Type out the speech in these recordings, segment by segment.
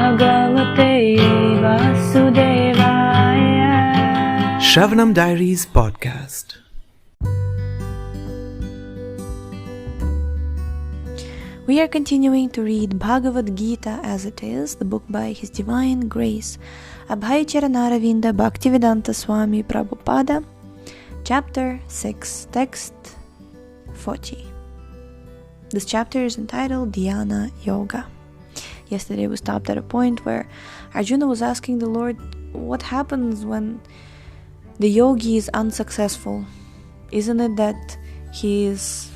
Bhagavate Vasudevaya. Shravanam Diaries Podcast. We are continuing to read Bhagavad Gita as it is, the book by His Divine Grace, Abhayacharanaravindra Bhaktivedanta Swami Prabhupada, Chapter 6, Text 40. This chapter is entitled Dhyana Yoga. Yesterday we stopped at a point where Arjuna was asking the Lord, what happens when the yogi is unsuccessful? Isn't it that he is,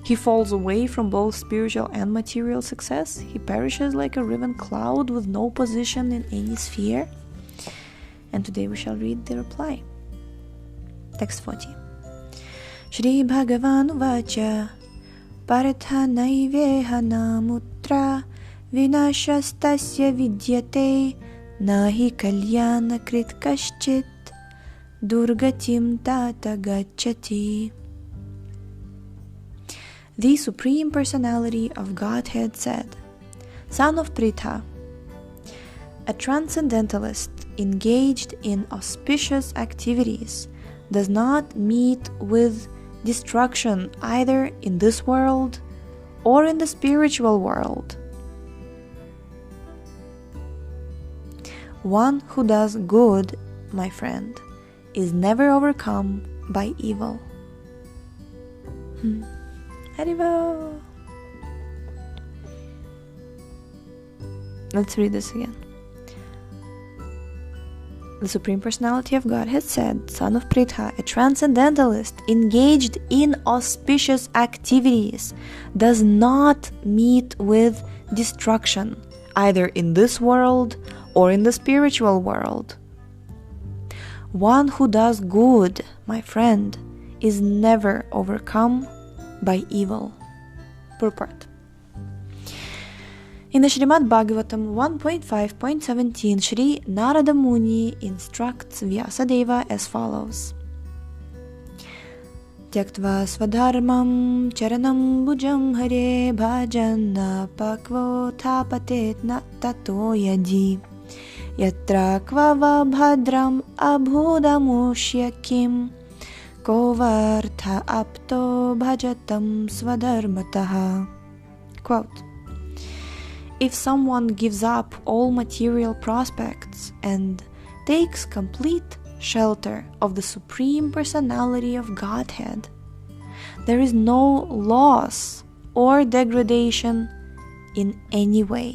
he falls away from both spiritual and material success? He perishes like a riven cloud with no position in any sphere? And today we shall read the reply. Text 40. Shri Bhagavan Vacha Paratha Naiveha Namutra Vinashastasya Vidyate Nahi Kalyana Krit Kaschit Durgatim Tata Gacchati. The Supreme Personality of Godhead said, Son of Pritha, a transcendentalist engaged in auspicious activities does not meet with destruction either in this world or in the spiritual world. One who does good, my friend, is never overcome by evil. Haribo. Let's read this again. The Supreme Personality of Godhead said, Son of Pritha, a transcendentalist engaged in auspicious activities does not meet with destruction, either in this world or in the spiritual world. One who does good, my friend, is never overcome by evil. Purport. In the Srimad Bhagavatam 1.5.17, Shri Narada Muni instructs Vyasadeva as follows. Tyaktva svadharmam charanam bhujam hare bhajanna pakvo tapatet na tato yadi yatra kvava bhadram abhudamushya kim kovartha apto bhajatam swadharmataha. Quote, if someone gives up all material prospects and takes complete shelter of the Supreme Personality of Godhead, there is no loss or degradation in any way.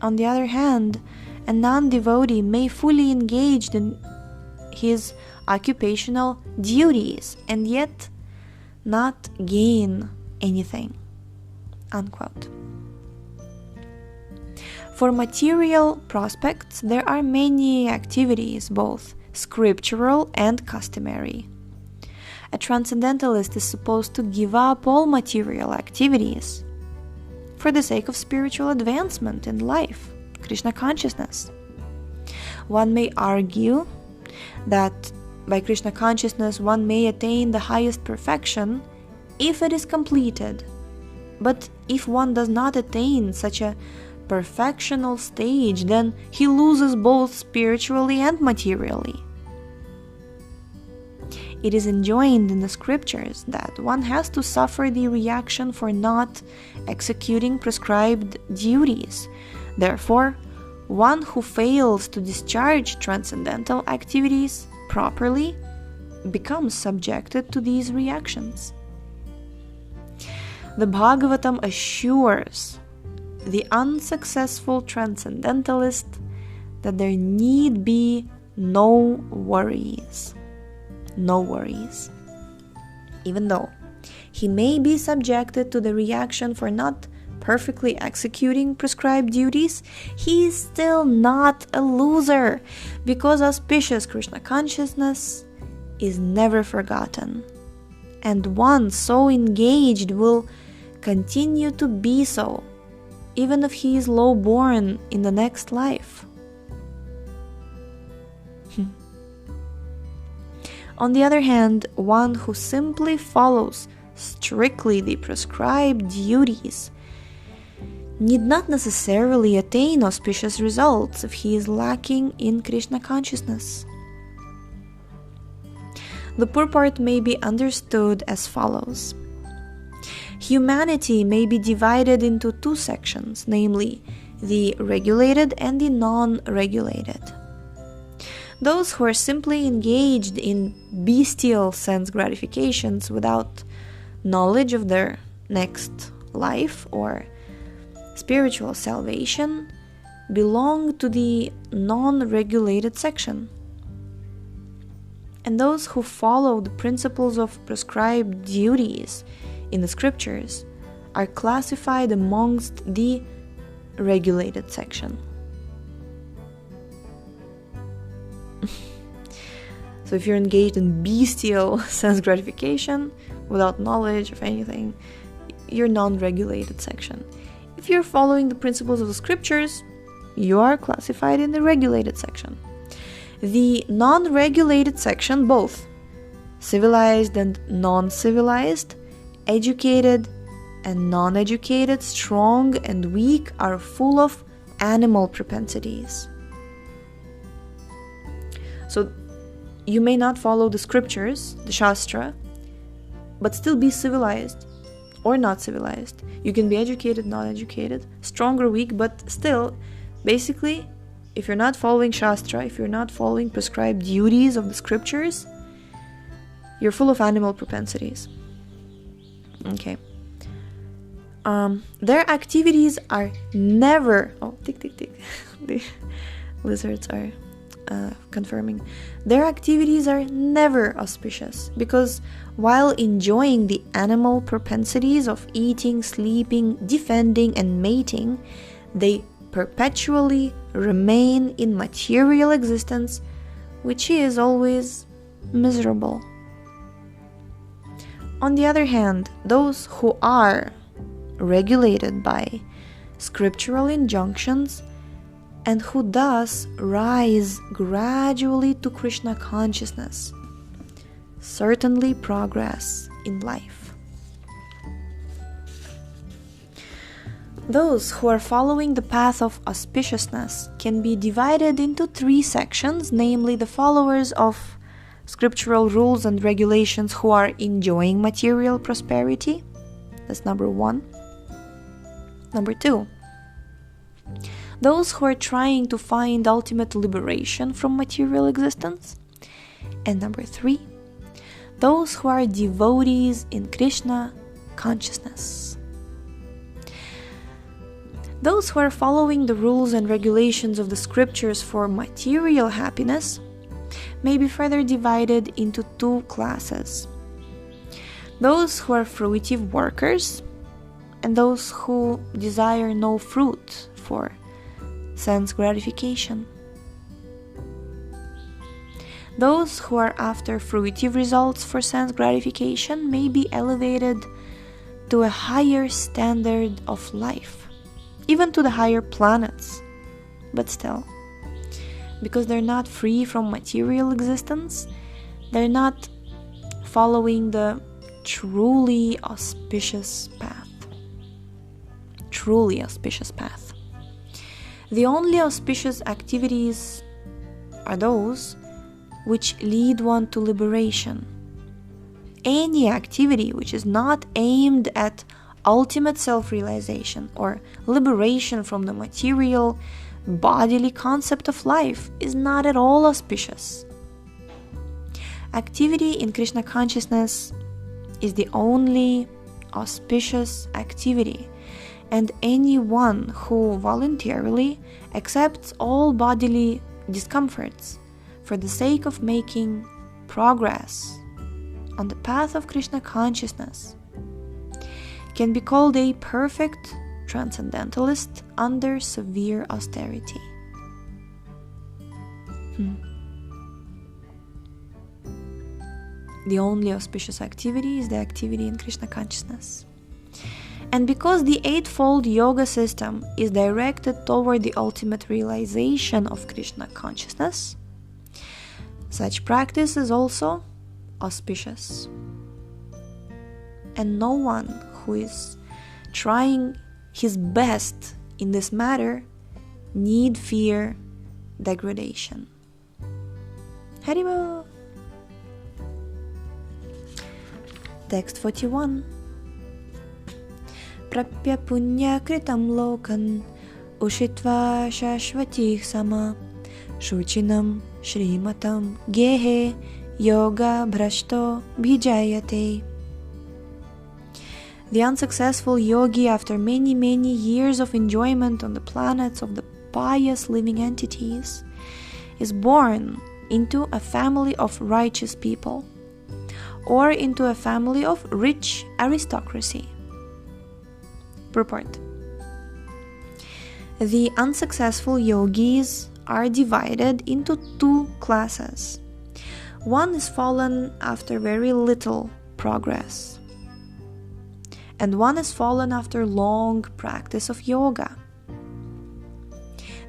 On the other hand, a non-devotee may fully engage in his occupational duties and yet not gain anything. Unquote. For material prospects, there are many activities, both scriptural and customary. A transcendentalist is supposed to give up all material activities for the sake of spiritual advancement in life, Krishna consciousness. One may argue that by Krishna consciousness one may attain the highest perfection if it is completed. But if one does not attain such a perfectional stage, then he loses both spiritually and materially. It is enjoined in the scriptures that one has to suffer the reaction for not executing prescribed duties. Therefore, one who fails to discharge transcendental activities properly becomes subjected to these reactions. The Bhagavatam assures the unsuccessful transcendentalist that there need be no worries. No worries. Even though he may be subjected to the reaction for not perfectly executing prescribed duties, he is still not a loser, because auspicious Krishna consciousness is never forgotten, and one so engaged will continue to be so, even if he is low-born in the next life. On the other hand, one who simply follows strictly the prescribed duties need not necessarily attain auspicious results if he is lacking in Krishna consciousness. The purport may be understood as follows. Humanity may be divided into two sections, namely the regulated and the non-regulated. Those who are simply engaged in bestial sense gratifications without knowledge of their next life or spiritual salvation belong to the non-regulated section. And those who follow the principles of prescribed duties in the scriptures are classified amongst the regulated section. So if you're engaged in bestial sense gratification without knowledge of anything, you're non-regulated section. If you're following the principles of the scriptures, you are classified in the regulated section. The non-regulated section, both civilized and non-civilized, educated and non-educated, strong and weak, are full of animal propensities. So you may not follow the scriptures, the Shastra, but still be civilized or not civilized. You can be educated, not educated, strong or weak, but still, basically, if you're not following Shastra, if you're not following prescribed duties of the scriptures, you're full of animal propensities. Okay. Their activities are never... Oh, tick, tick, tick. The lizards are confirming. Their activities are never auspicious, because while enjoying the animal propensities of eating, sleeping, defending, and mating, they perpetually remain in material existence, which is always miserable. On the other hand, those who are regulated by scriptural injunctions and who thus rise gradually to Krishna consciousness certainly progress in life. Those who are following the path of auspiciousness can be divided into three sections, namely the followers of scriptural rules and regulations who are enjoying material prosperity. That's number one. Number two, those who are trying to find ultimate liberation from material existence. And number three, those who are devotees in Krishna consciousness. Those who are following the rules and regulations of the scriptures for material happiness may be further divided into two classes. Those who are fruitive workers and those who desire no fruit for sense gratification. Those who are after fruitive results for sense gratification may be elevated to a higher standard of life, even to the higher planets, but still, because they're not free from material existence, they're not following the truly auspicious path. Truly auspicious path. The only auspicious activities are those which lead one to liberation. Any activity which is not aimed at ultimate self-realization or liberation from the material bodily concept of life is not at all auspicious. Activity in Krishna consciousness is the only auspicious activity, and anyone who voluntarily accepts all bodily discomforts for the sake of making progress on the path of Krishna consciousness can be called a perfect transcendentalist under severe austerity. The only auspicious activity is the activity in Krishna consciousness. And because the eightfold yoga system is directed toward the ultimate realization of Krishna consciousness, such practice is also auspicious. and no one who is trying his best in this matter need fear degradation. Haribo! Text 41. Prapya punya kritam lokan ushitva shashvatih sama shuchinam shrimatam gehe yoga bhrashto bhijayate. The unsuccessful yogi, after many years of enjoyment on the planets of the pious living entities, is born into a family of righteous people or into a family of rich aristocracy. Purport. The unsuccessful yogis are divided into two classes. One is fallen after very little progress, and one is fallen after long practice of yoga.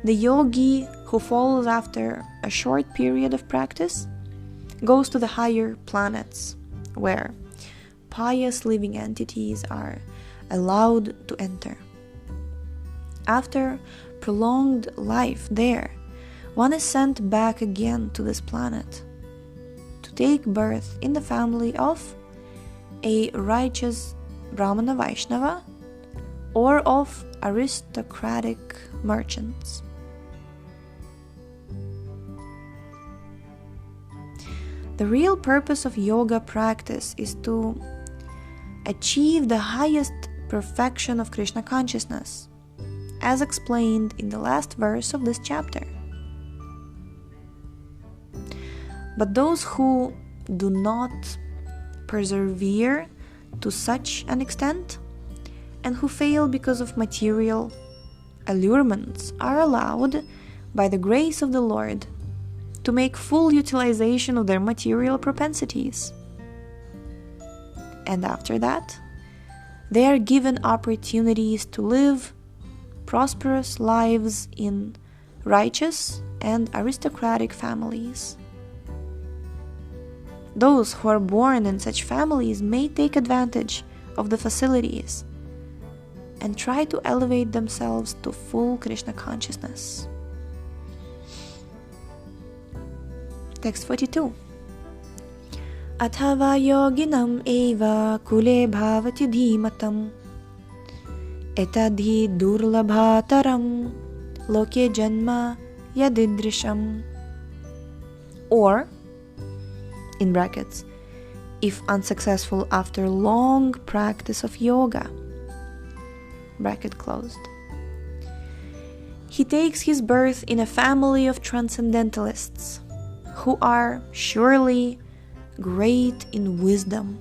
The yogi who falls after a short period of practice goes to the higher planets, where pious living entities are allowed to enter. After prolonged life there, one is sent back again to this planet to take birth in the family of a righteous Brahmana Vaishnava or of aristocratic merchants. The real purpose of yoga practice is to achieve the highest perfection of Krishna consciousness, as explained in the last verse of this chapter. But those who do not persevere to such an extent and who fail because of material allurements are allowed, by the grace of the Lord, to make full utilization of their material propensities. And after that, they are given opportunities to live prosperous lives in righteous and aristocratic families. Those who are born in such families may take advantage of the facilities and try to elevate themselves to full Krishna consciousness. Text 42. Athava yoginam eva kule bhavati dhimatam etadhi durlabhataram loke janma yadidrisham. Or, in brackets, if unsuccessful after long practice of yoga, bracket closed, he takes his birth in a family of transcendentalists who are surely great in wisdom.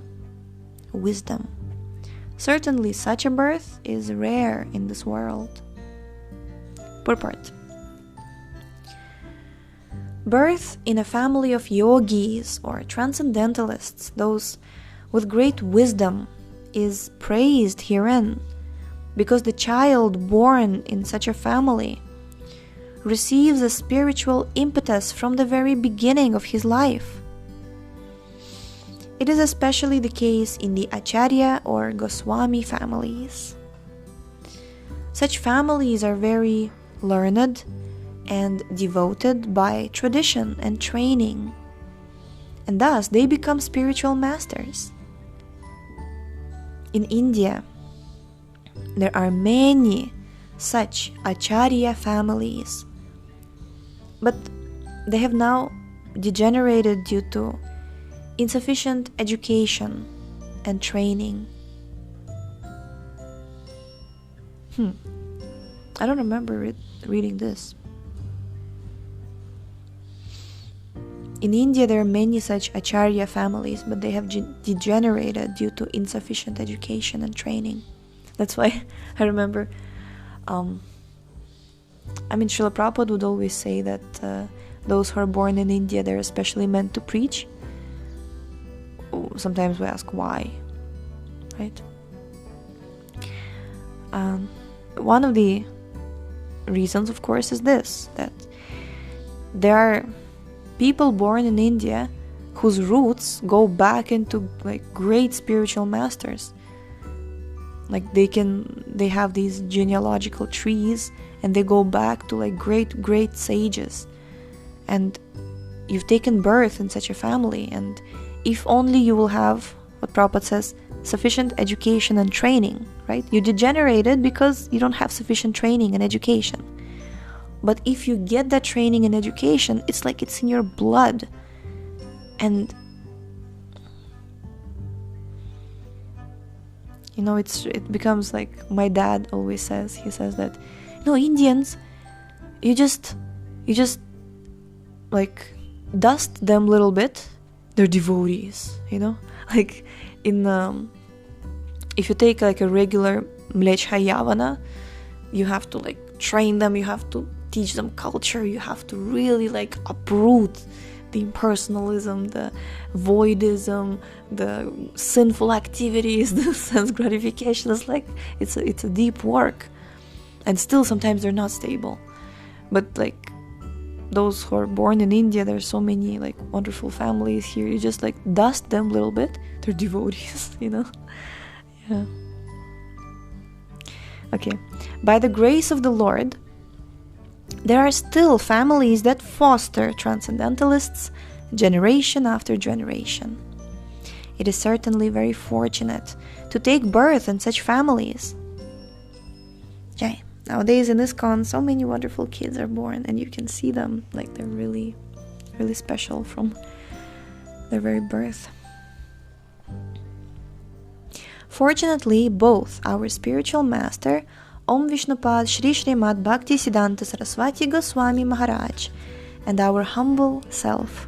Certainly such a birth is rare in this world. Purport. Birth in a family of yogis or transcendentalists, those with great wisdom, is praised herein because the child born in such a family receives a spiritual impetus from the very beginning of his life. It is especially the case in the Acharya or Goswami families. Such families are very learned and devoted by tradition and training, and thus they become spiritual masters. In India, there are many such Acharya families, but they have now degenerated due to insufficient education and training. I don't remember reading this. In India, there are many such Acharya families, but they have degenerated due to insufficient education and training. That's why I remember, Srila Prabhupada would always say that those who are born in India, they're especially meant to preach. Sometimes we ask why, right? One of the reasons, of course, is this, that there are people born in India whose roots go back into like great spiritual masters. Like they have these genealogical trees, and they go back to like great sages. And you've taken birth in such a family, and if only you will have, what Prabhupada says, sufficient education and training, right? You degenerated because you don't have sufficient training and education. But if you get that training and education, it's like it's in your blood. And you know, it becomes like my dad always says. He says that, Indians, you just like dust them a little bit, they're devotees, like in if you take like a regular mlechha yavana, you have to like train them, you have to teach them culture, you have to really like uproot the impersonalism, the voidism, the sinful activities, the sense gratification. It's like it's a deep work, and still sometimes they're not stable. But like those who are born in India, there's so many like wonderful families here. You just like dust them a little bit, they're devotees, Yeah. Okay. By the grace of the Lord, there are still families that foster transcendentalists generation after generation. It is certainly very fortunate to take birth in such families. Okay. Nowadays in ISKCON, so many wonderful kids are born, and you can see them like they're really, really special from their very birth. Fortunately, both our spiritual master, Om Vishnupad Shri Srimad Bhaktisiddhanta Saraswati Goswami Maharaj, and our humble self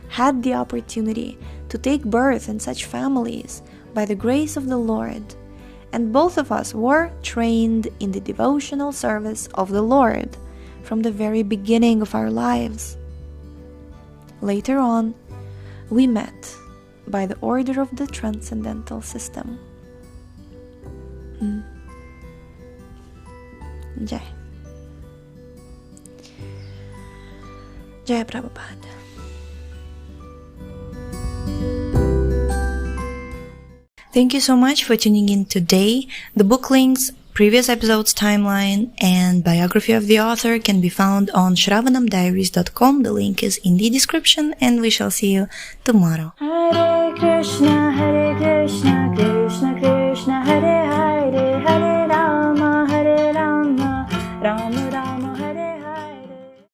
had the opportunity to take birth in such families by the grace of the Lord, and both of us were trained in the devotional service of the Lord from the very beginning of our lives. Later on, we met by the order of the transcendental system. Jai. Jai Prabhupada. Thank you so much for tuning in today. The book links, previous episodes timeline, and biography of the author can be found on shravanamdiaries.com. The link is in the description, and we shall see you tomorrow. Hare Krishna, Krishna Krishna, Hare Hare.